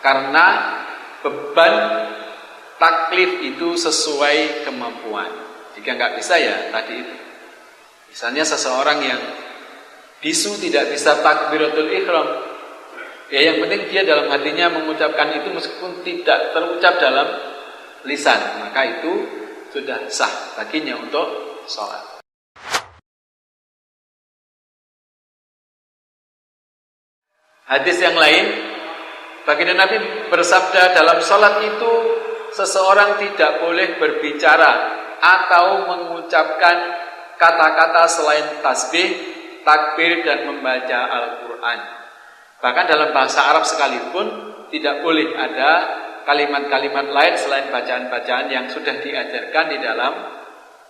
karena beban taklif itu sesuai kemampuan. Jika nggak bisa ya tadi itu. Misalnya seseorang yang bisu tidak bisa takbiratul ihram, ya yang penting dia dalam hatinya mengucapkan itu meskipun tidak terucap dalam lisan, maka itu sudah sah baginya untuk sholat. Hadis yang lain, baginda Nabi bersabda, dalam sholat itu seseorang tidak boleh berbicara atau mengucapkan kata-kata selain tasbih, takbir, dan membaca Al-Quran. Bahkan dalam bahasa Arab sekalipun tidak boleh ada kalimat-kalimat lain selain bacaan-bacaan yang sudah diajarkan di dalam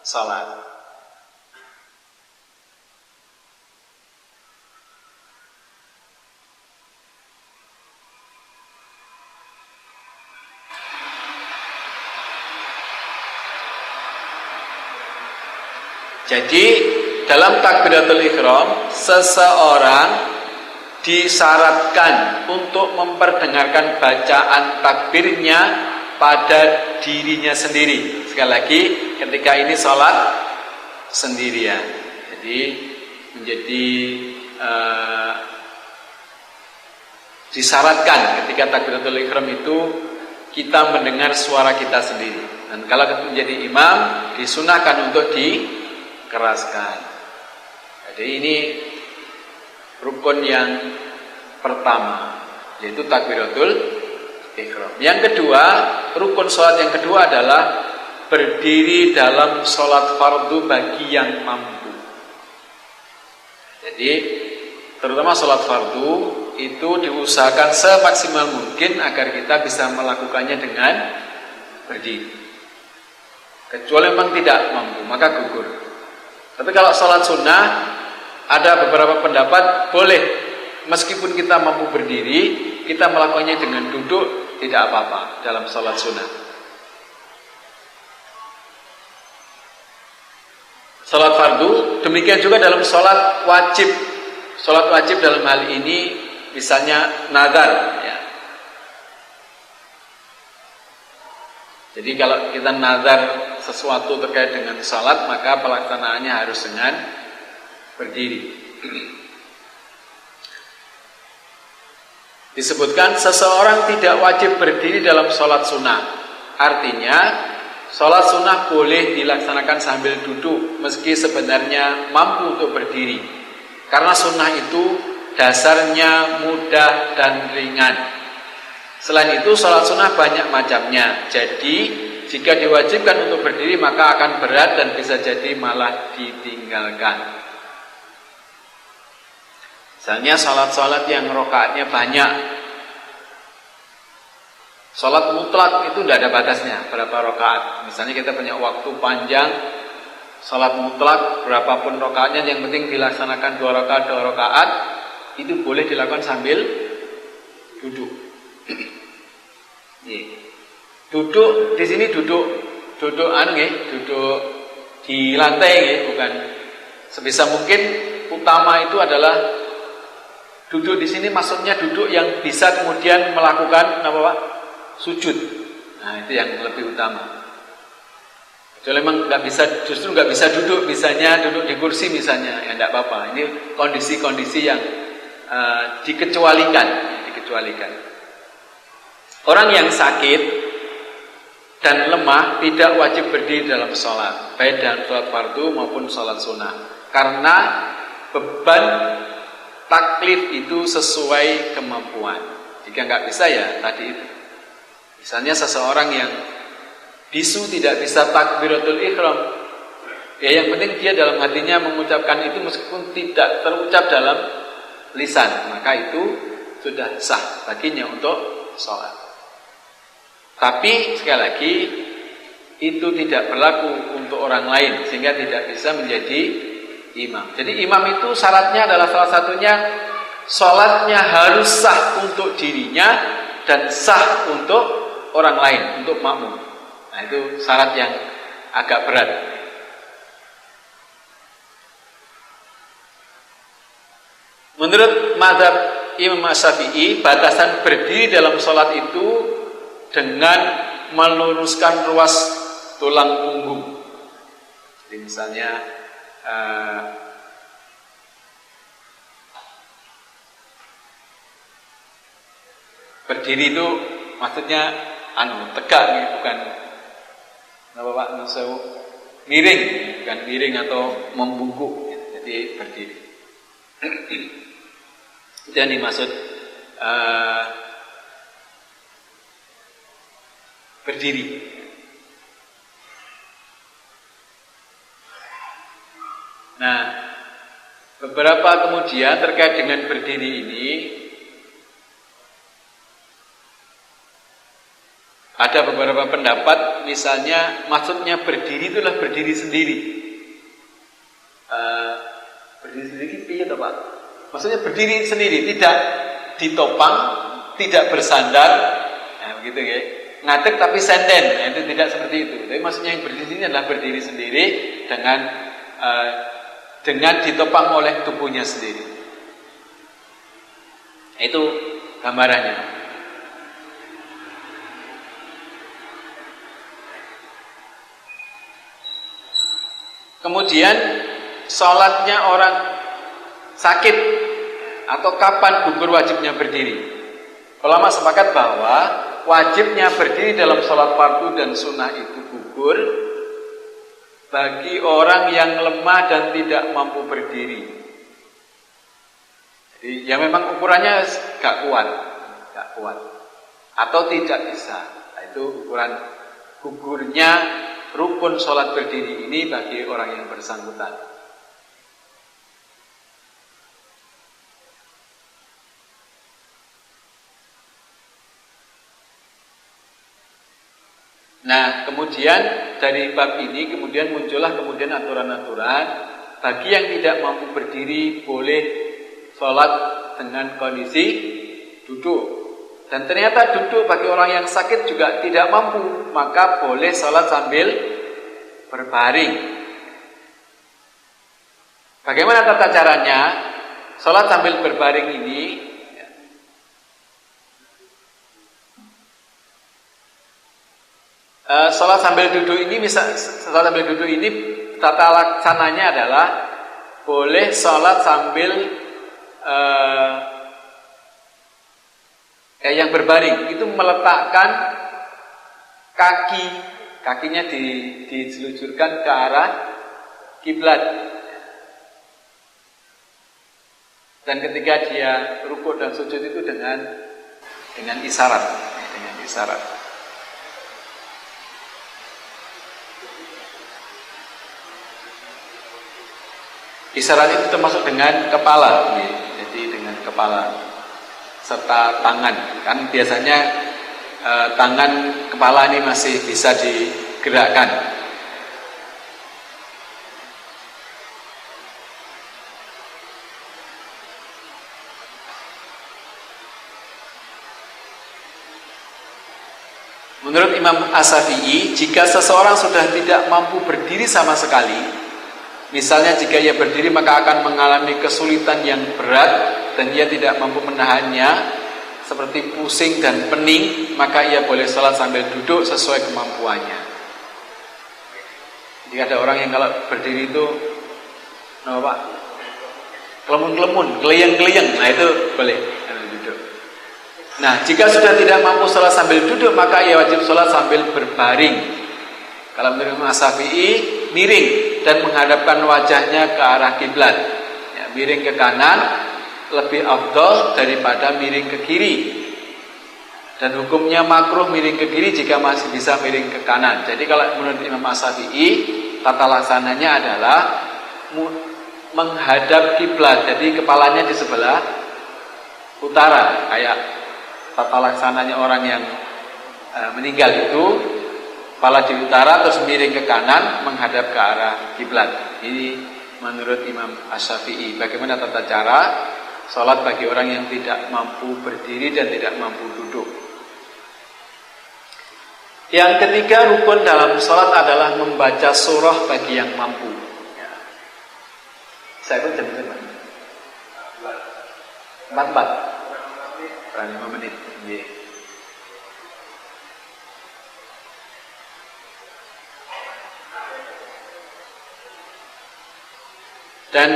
sholat. Jadi dalam takbiratul ihram seseorang disyaratkan untuk memperdengarkan bacaan takbirnya pada dirinya sendiri. Sekali lagi, ketika ini sholat sendirian. Jadi menjadi disyaratkan ketika takbiratul ihram itu kita mendengar suara kita sendiri. Dan kalau menjadi imam disunahkan untuk dikeraskan. Jadi ini rukun yang pertama, yaitu takbiratul ihram. Yang kedua, rukun sholat yang kedua adalah berdiri dalam sholat fardu bagi yang mampu. Jadi terutama sholat fardu itu diusahakan semaksimal mungkin agar kita bisa melakukannya dengan berdiri. Kecuali memang tidak mampu, maka gugur. Tapi kalau sholat sunnah, ada beberapa pendapat boleh meskipun kita mampu berdiri, kita melakukannya dengan duduk, tidak apa-apa dalam sholat sunnah. Sholat fardu, demikian juga dalam sholat wajib. Sholat wajib dalam hal ini misalnya nazar, ya. Jadi kalau kita nazar sesuatu terkait dengan sholat, maka pelaksanaannya harus dengan berdiri. Disebutkan seseorang tidak wajib berdiri dalam sholat sunnah. Artinya sholat sunnah boleh dilaksanakan sambil duduk meski sebenarnya mampu untuk berdiri. Karena sunnah itu dasarnya mudah dan ringan. Selain itu sholat sunnah banyak macamnya. Jadi jika diwajibkan untuk berdiri maka akan berat dan bisa jadi malah ditinggalkan. Misalnya sholat-sholat yang rokaatnya banyak. Sholat mutlak itu tidak ada batasnya berapa rokaat. Misalnya kita punya waktu panjang, sholat mutlak berapapun rokaatnya, yang penting dilaksanakan 2 rakaat, itu boleh dilakukan sambil duduk. Duduk di sini duduk di lantai, bukan. Sebisa mungkin utama itu adalah duduk di sini, maksudnya duduk yang bisa kemudian melakukan apa Pak? Sujud. Nah, itu yang lebih utama. Kalau memang justru nggak bisa duduk, misalnya duduk di kursi misalnya, ya enggak apa-apa. Ini kondisi-kondisi yang dikecualikan. Orang yang sakit dan lemah tidak wajib berdiri dalam sholat, baik dalam sholat fardu maupun sholat sunnah, karena beban taklif itu sesuai kemampuan. Jika nggak bisa ya tadi itu. Misalnya seseorang yang bisu tidak bisa takbiratul ihram, ya yang penting dia dalam hatinya mengucapkan itu meskipun tidak terucap dalam lisan, maka itu sudah sah baginya untuk sholat. Tapi sekali lagi itu tidak berlaku untuk orang lain, sehingga tidak bisa menjadi imam. Jadi imam itu syaratnya adalah salah satunya sholatnya harus sah untuk dirinya dan sah untuk orang lain, untuk makmum. Nah itu syarat yang agak berat. Menurut mazhab Imam Syafi'i, batasan berdiri dalam sholat itu dengan meluruskan ruas tulang punggung. Jadi misalnya berdiri itu maksudnya tegak gitu, bukan apa Pak Nusawu, miring, bukan miring atau membungkuk. Jadi berdiri. Itu yang dimaksud berdiri. Nah, beberapa kemudian terkait dengan berdiri ini, ada beberapa pendapat, misalnya maksudnya berdiri itulah berdiri sendiri. Berdiri sendiri itu Pak? Maksudnya berdiri sendiri, tidak ditopang, tidak bersandar, nah, begitu ya. Ngadeg tapi senden, nah, itu tidak seperti itu. Tapi maksudnya yang berdiri sendiri adalah berdiri sendiri dengan ditopang oleh tubuhnya sendiri. Itu gambarannya. Kemudian sholatnya orang sakit atau kapan gugur wajibnya berdiri. Ulama sepakat bahwa wajibnya berdiri dalam sholat fardu dan sunnah itu gugur bagi orang yang lemah dan tidak mampu berdiri. Jadi ya memang ukurannya gak kuat atau tidak bisa. Nah, itu ukuran gugurnya rukun sholat berdiri ini bagi orang yang bersangkutan. Nah, kemudian dari bab ini kemudian muncullah kemudian aturan-aturan bagi yang tidak mampu berdiri boleh sholat dengan kondisi duduk. Dan ternyata duduk bagi orang yang sakit juga tidak mampu, maka boleh sholat sambil berbaring. Bagaimana tata caranya? Sholat sambil berbaring ini sholat sambil duduk ini tata laksananya adalah boleh sholat sambil yang berbaring itu meletakkan kakinya diseluncurkan ke arah kiblat, dan ketika dia rukuk dan sujud itu dengan isyarat. Isyarat itu termasuk dengan kepala, jadi dengan kepala serta tangan. Kan biasanya tangan kepala ini masih bisa digerakkan. Menurut Imam Asy-Syafi'i, jika seseorang sudah tidak mampu berdiri sama sekali, misalnya jika ia berdiri maka akan mengalami kesulitan yang berat dan ia tidak mampu menahannya, seperti pusing dan pening, maka ia boleh sholat sambil duduk sesuai kemampuannya. Jika ada orang yang kalau berdiri itu kelemun-kelemun, keleyang-keleyang, nah itu boleh duduk. Nah, jika sudah tidak mampu sholat sambil duduk, maka ia wajib sholat sambil berbaring. Kalau menurut Imam Syafi'i, miring dan menghadapkan wajahnya ke arah kiblat. Ya, miring ke kanan lebih afdol daripada miring ke kiri. Dan hukumnya makruh miring ke kiri jika masih bisa miring ke kanan. Jadi kalau menurut Imam Syafi'i, tata laksananya adalah menghadap kiblat. Jadi kepalanya di sebelah utara, kayak tata laksananya orang yang meninggal itu, kepala di utara terus miring ke kanan menghadap ke arah kiblat. Ini menurut Imam Asy-Syafi'i. Bagaimana tata cara sholat bagi orang yang tidak mampu berdiri dan tidak mampu duduk? Yang ketiga, rukun dalam sholat adalah membaca surah bagi yang mampu. Ya. Saya pun jam 4. 5 menit. Nggih. Dan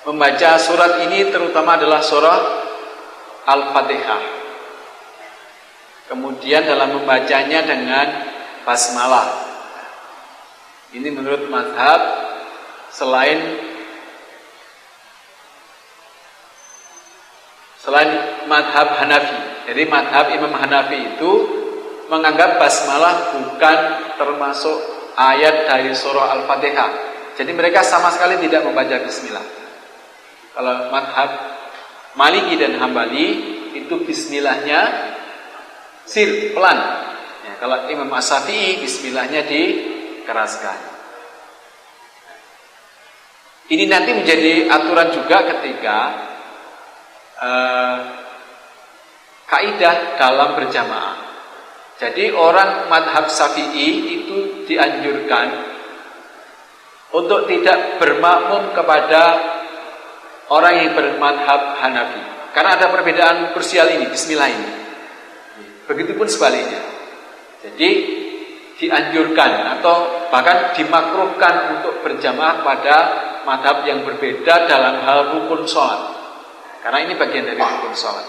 membaca surat ini terutama adalah surah Al-Fatihah. Kemudian dalam membacanya dengan basmalah. Ini menurut mazhab selain mazhab Hanafi. Jadi mazhab Imam Hanafi itu menganggap basmalah bukan termasuk ayat dari surah Al-Fatihah. Jadi mereka sama sekali tidak membaca bismillah. Kalau mazhab Maliki dan Hambali itu bismillahnya sir, pelan. Ya, kalau Imam As-Syafi'i bismillahnya dikeraskan. Ini nanti menjadi aturan juga ketika kaidah dalam berjamaah. Jadi orang madhab Syafi'i itu dianjurkan untuk tidak bermakmum kepada orang yang bermadhab Hanafi, karena ada perbedaan krusial ini, bismillah ini. Begitupun sebaliknya. Jadi dianjurkan atau bahkan dimakruhkan untuk berjamaah pada madhab yang berbeda dalam hal rukun sholat, karena ini bagian dari rukun sholat.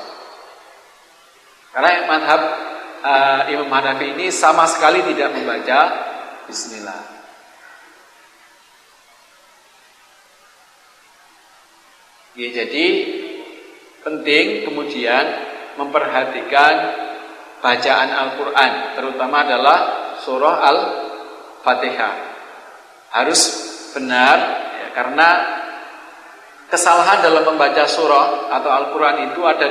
Karena madhab Imam Hanafi ini sama sekali tidak membaca bismillah. Ya, jadi penting kemudian memperhatikan bacaan Al-Quran, terutama adalah surah Al-Fatihah. Harus benar, ya, karena kesalahan dalam membaca surah atau Al-Quran itu ada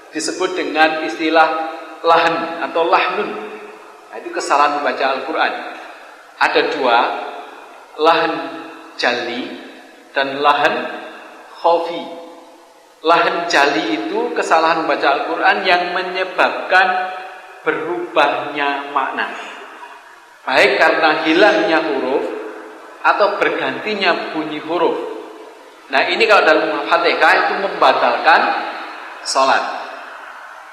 disebut dengan istilah lahan atau lahnun. Nah, itu kesalahan membaca Al-Quran. Ada dua, lahan jali dan lahan khafi. Lahan jali itu kesalahan membaca Al-Quran yang menyebabkan berubahnya makna, baik karena hilangnya huruf atau bergantinya bunyi huruf. Nah, ini kalau dalam Fatihah itu membatalkan sholat.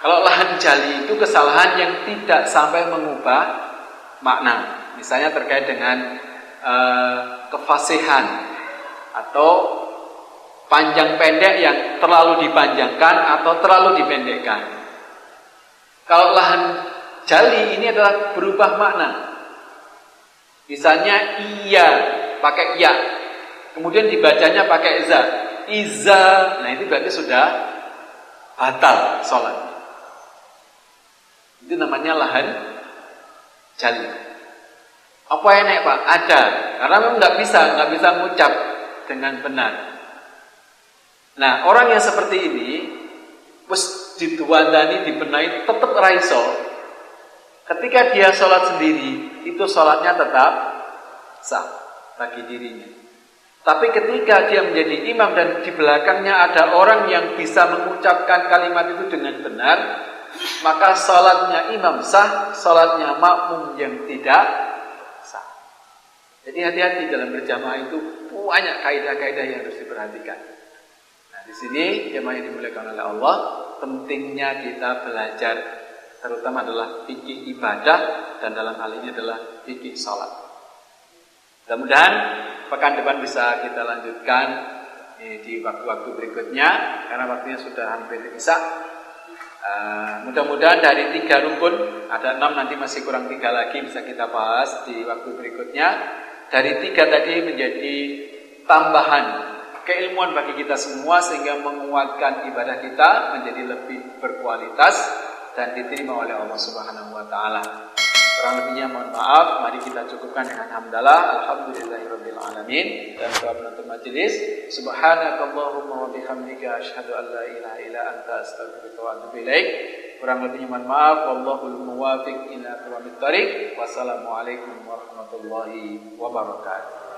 Kalau lahan jali itu kesalahan yang tidak sampai mengubah makna, misalnya terkait dengan kefasihan atau panjang pendek yang terlalu dipanjangkan atau terlalu dipendekkan. Kalau lahan jali ini adalah berubah makna. Misalnya iya pakai ya, kemudian dibacanya pakai za, iza. Nah, itu berarti sudah batal sholat. Itu namanya lahan jali. Apa enak Pak? Ada, karena memang nggak bisa mengucap dengan benar. Nah, orang yang seperti ini wis dituandani dibenahi tetap raiso. Ketika dia sholat sendiri, itu sholatnya tetap sah bagi dirinya. Tapi ketika dia menjadi imam dan di belakangnya ada orang yang bisa mengucapkan kalimat itu dengan benar, maka sholatnya imam sah, sholatnya makmum yang tidak sah. Jadi hati-hati dalam berjamaah itu banyak kaidah-kaidah yang harus diperhatikan. Nah, di sini jemaah yang dimuliakan oleh Allah, pentingnya kita belajar, terutama adalah fikih ibadah dan dalam hal ini adalah fikih sholat. Mudah-mudahan pekan depan bisa kita lanjutkan di waktu-waktu berikutnya, karena waktunya sudah hampir isya. Mudah-mudahan dari 3 rukun ada 6, nanti masih kurang 3 lagi bisa kita bahas di waktu berikutnya. Dari 3 tadi menjadi tambahan keilmuan bagi kita semua, sehingga menguatkan ibadah kita menjadi lebih berkualitas dan diterima oleh Allah Subhanahu wa taala. Kurang lebihnya mohon maaf. Mari kita cukupkan dengan hamdalah, alhamdulillahirabbil alamin, dan doa penutup majelis. Subhanakallahumma wa bihamdika asyhadu an la ilaha illa anta astaghfiruka wa atubu ilaik. Kurang lebihnya mohon maaf. Wallahul muwaffiq ila aqwamit thariq. Wassalamualaikum warahmatullahi wabarakatuh.